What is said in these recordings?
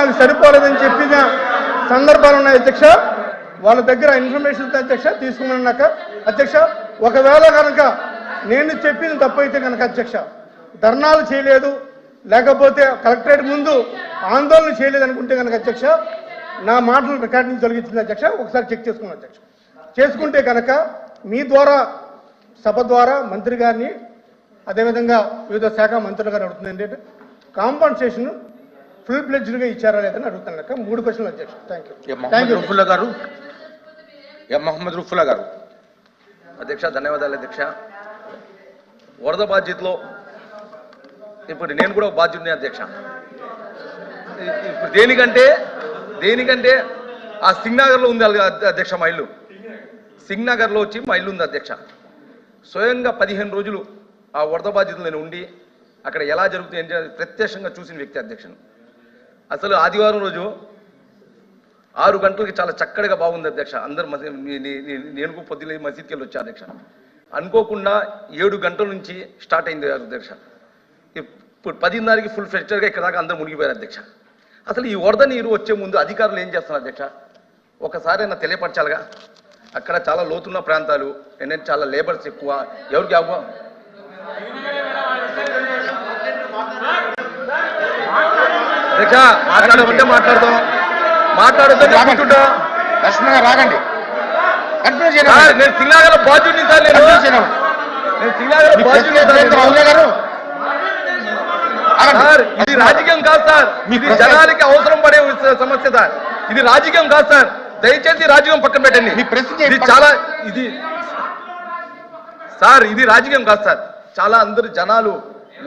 నాకు సరిపోలేదని చెప్పిన సందర్భాలు ఉన్నాయి అధ్యక్ష. వాళ్ళ దగ్గర ఇన్ఫర్మేషన్ అధ్యక్ష తీసుకున్నాక అధ్యక్ష, ఒకవేళ కనుక నేను చెప్పింది తప్పైతే కనుక అధ్యక్ష, ధర్నాలు చేయలేదు లేకపోతే కలెక్టరేట్ ముందు ఆందోళన చేయలేదు అనుకుంటే కనుక అధ్యక్ష, నా మాటలు రికార్డింగ్ తొలగించింది అధ్యక్ష. ఒకసారి చెక్ చేసుకున్నాను అధ్యక్ష. చేసుకుంటే కనుక మీ ద్వారా సభ ద్వారా మంత్రి గారిని అదేవిధంగా వివిధ శాఖ మంత్రులు గారు అడుగుతుంది ఏంటంటే కాంపన్సేషన్ ఫుల్ ప్లెడ్జ్డ్గా ఇచ్చారా లేదని అడుగుతాను కనుక 3 క్వశ్చన్లు అధ్యక్ష. Thank you. మహమ్మద్ రుఫుల్లా గారు. అధ్యక్ష ధన్యవాదాలు అధ్యక్ష. వరద బాధ్యతలో ఇప్పుడు నేను కూడా ఒక బాధ్యుడిని అధ్యక్ష. ఇప్పుడు దేనికంటే ఆ సింగ్నగర్లో ఉంది అధ్యక్ష మా ఇల్లు. సింగ్నగర్లో వచ్చి మా ఇల్లు ఉంది అధ్యక్ష. స్వయంగా 15 రోజులు ఆ వరద బాధ్యతలు నేను ఉండి అక్కడ ఎలా జరుగుతుంది ప్రత్యక్షంగా చూసిన వ్యక్తి అధ్యక్షను. అసలు ఆదివారం రోజు 6 గంటలకి చాలా చక్కగా బాగుంది అధ్యక్ష. అందరు నేను పొద్దున్న మసీద్కి వెళ్ళి వచ్చా అధ్యక్ష. అనుకోకుండా 7 గంటల నుంచి స్టార్ట్ అయింది అధ్యక్ష. ఇప్పుడు 10:30కి ఫుల్ ఫ్రెషర్గా ఇక్కడ దాకా అందరూ మునిగిపోయారు అధ్యక్ష. అసలు ఈ వరద నీరు వచ్చే ముందు అధికారులు ఏం చేస్తున్నారు అధ్యక్ష? ఒకసారి నా తెలియపరచాలిగా. అక్కడ చాలా లోతున్న ప్రాంతాలు, ఏంటంటే చాలా లేబర్స్ ఎక్కువ, ఎవరికి అధ్యక్ష మాట్లాడమంటే మాట్లాడుతూ రాగండి. నేను సింగ్నగర్ బాధ్యుడిని సార్. నేను సింగ్నగర్ బాధ్యుడిని సార్. ఇది రాజకీయం కాదు సార్, ఇది జనాలకి అవసరం పడే సమస్య సార్. ఇది రాజకీయం కాదు సార్, దయచేసి రాజకీయం పక్కన పెట్టండి. ఇది చాలా సార్, ఇది రాజకీయం కాదు సార్. చాలా అందరు జనాలు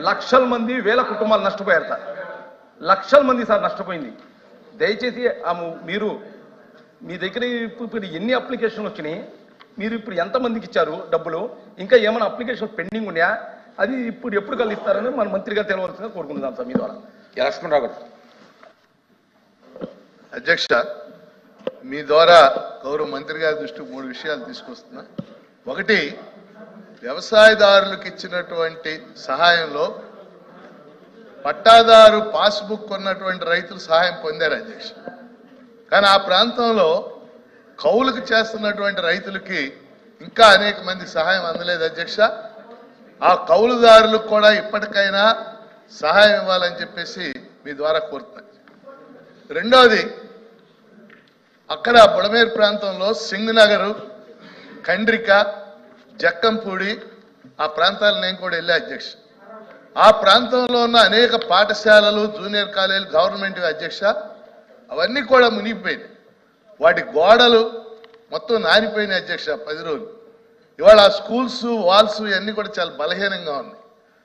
లక్షల మంది, వేల కుటుంబాలు నష్టపోయారు సార్. లక్షల మంది సార్ నష్టపోయింది. దయచేసి మీరు మీ దగ్గర ఇప్పుడు ఎన్ని అప్లికేషన్లు వచ్చినాయి, మీరు ఇప్పుడు ఎంతమందికి ఇచ్చారు డబ్బులు, ఇంకా ఏమైనా అప్లికేషన్ పెండింగ్ ఉన్నాయా, అది ఇప్పుడు ఎప్పుడు కలిస్తారని మన మంత్రి గారు తెలవలసిందిగా కోరుకుంటున్నాం సార్ మీ ద్వారా. లక్ష్మణరావు గారు. అధ్యక్ష, మీ ద్వారా గౌరవ మంత్రి గారి దృష్టికి 3 విషయాలు తీసుకొస్తున్నా. ఒకటి, వ్యవసాయదారులకు ఇచ్చినటువంటి సహాయంలో పట్టాదారు పాస్బుక్ కొన్నటువంటి రైతులు సహాయం పొందారు అధ్యక్ష. కానీ ఆ ప్రాంతంలో కౌలుకు చేస్తున్నటువంటి రైతులకి ఇంకా అనేక మంది సహాయం అందలేదు అధ్యక్ష. ఆ కౌలుదారులకు కూడా ఇప్పటికైనా సహాయం ఇవ్వాలని చెప్పేసి మీ ద్వారా కోరుతున్నాను. రెండవది, అక్కడ బుడమేరు ప్రాంతంలో సింగ్నగరు, కండ్రిక, జక్కంపూడి ఆ ప్రాంతాలు నేను కూడా వెళ్ళా అధ్యక్ష. ఆ ప్రాంతంలో ఉన్న అనేక పాఠశాలలు, జూనియర్ కాలేజీలు గవర్నమెంట్ అధ్యక్ష, అవన్నీ కూడా మునిగిపోయినాయి. వాటి గోడలు మొత్తం నానిపోయినాయి అధ్యక్ష 10 రోజులు. ఇవాళ ఆ స్కూల్స్ వాల్స్ ఇవన్నీ కూడా చాలా బలహీనంగా ఉన్నాయి.